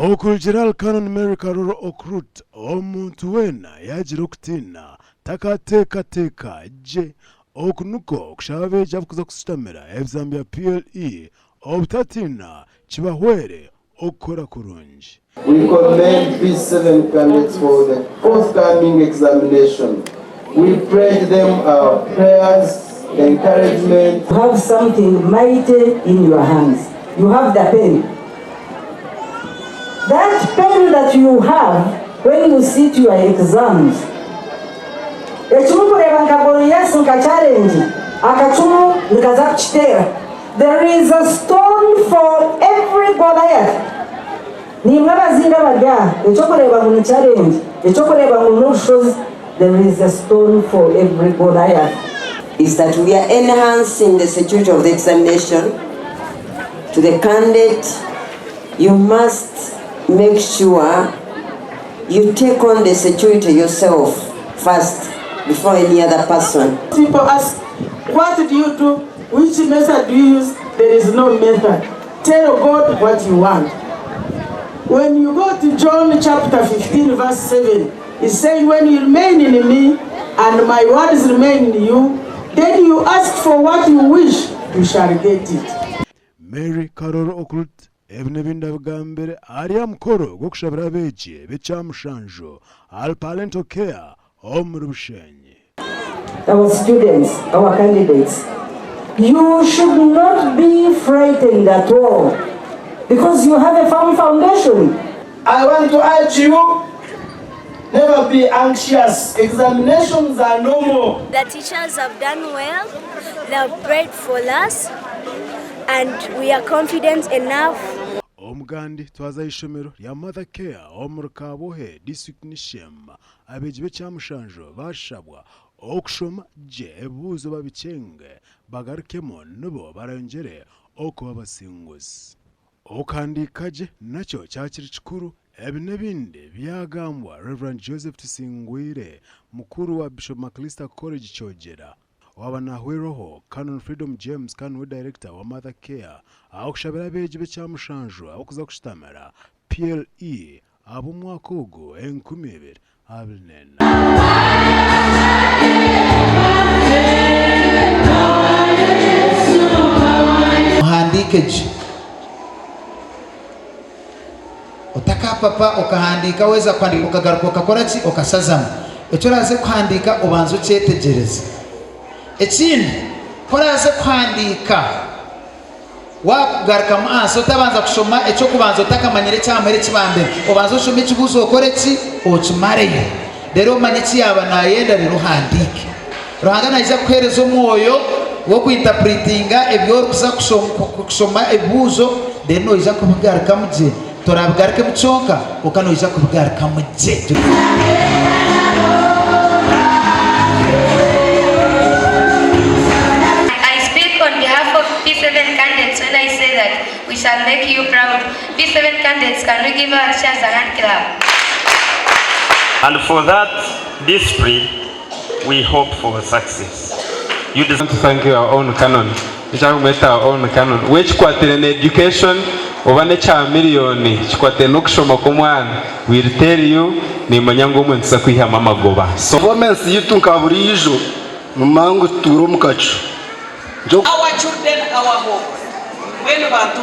Okuljiral Canon Mary Karoro Okrut omuntu wena yagira okutina takateekateka je okunuko okushaba abeegi abakuza kusitamira ebizambi bya PLE obutatina kibahwere okukora kurungi. We commend these 7 candidates for the forthcoming examination. We pray them our prayers, encouragement. You have something mighty in your hands. You have the pen. That pen that you have when you sit your exams. There is a stone for every Goliath. There is a stone for every Goliath. Is that we are enhancing the security of the examination. To the candidate, you must make sure you take on the security yourself first before any other person. People ask, what do you do? Which method do you use? There is no method. Tell God what you want. When you go to John chapter 15 verse 7, it says, when you remain in me and my words remain in you, then you ask for what you wish, you shall get it. Mary Karoro Okrut ebine binda bigambere ari amukoro gokushabira abeegi bechamushanjo al parento care omuri Bushenyi. Our students, our candidates, you should not be frightened at all because you have a firm foundation. I want to urge you, never be anxious. Examinations are normal. The teachers have done well. They have prayed for us, and we are confident enough. Omugandi twaza ishomero ya Mother Care omuri Kabohe district Nishema abeegi bechamushanjo bashabwa okushoma je ebuzo babichenge bagarukemo nubo barayongere okuba basinguzi okandika je nacyo cyakiri kikuru ebine bindi byagambwa Reverend Joseph Tisingwire mukuru wa Bishop Maclister College Chogera wabanahweroho Canon Freedom James Kanwe director wa Mother Care akushabira abeegi bechamushanjo abakuza kushitamira PLE abo mwaka ogu 2024. Handikeje utaka papa ukahandika weza kwandika ukagaruka ukakora ki ukasazama icyo raze kwandika ubanza ucyetegereza ikindi koraze kwandika wagaruka maso utabanza kushoma icyo kubanza utakamanyire cyamere kibambere ubanza ushome kibuzo ukore ki ukimareyo rero manyiki yaba nayenda rero handike ruhangana iza kwereza umwoyo wo kuinterpretinga ebyo kuza kusoma ebuzo deno iza kubigaruka muje torabigaruka muchonka ukano iza kubigaruka muje. P7 candidates, when I say that we shall make you proud. P7 candidates, can we give our chance a hand clap? And for that display, we hope for success. You deserve to thank your own canon. We shall make our own canon. Which quarter in education, over nature million, quarter no kushoma kumwana, we'll tell you, ni manyango mwenza kweyihamu amagoba. So performance yitu nkaburijo mumangu turo mukacu. Our children, our hope. When Bantu,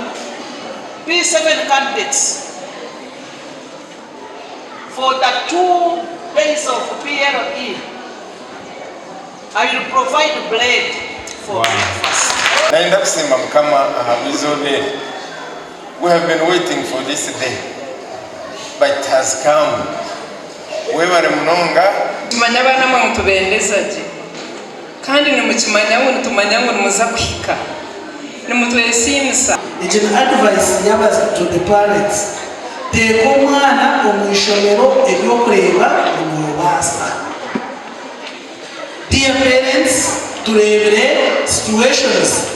P7 candidates for the 2 days of PLE, I will provide bread for breakfast. We have been waiting for this day, but it has come. We were kandi nimukimanya ngo tumanya ngo muza kwika nimutwesimisa. It's an advice yabaza to the parents. Teko mwana omwishomero ebyokureba omubasa. Dear parents, turebere situations.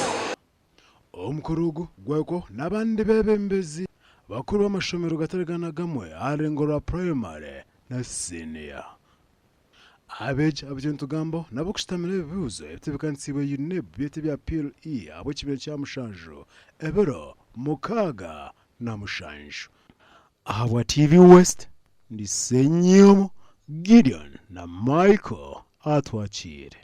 Omukurugu gweko nabandi bebembezi bakuru b'amashomero gataragana gamwe arengora primary na senior. Abeegi abagentugambo nabo kushitamira ebibuzo ebitebekanisiibwe UNEB byete bya PLE abo kibira kya mushanju ebiro 6 na mushanju Ahabwa TV West ndi Senyomo Gideon na Michael atwakire.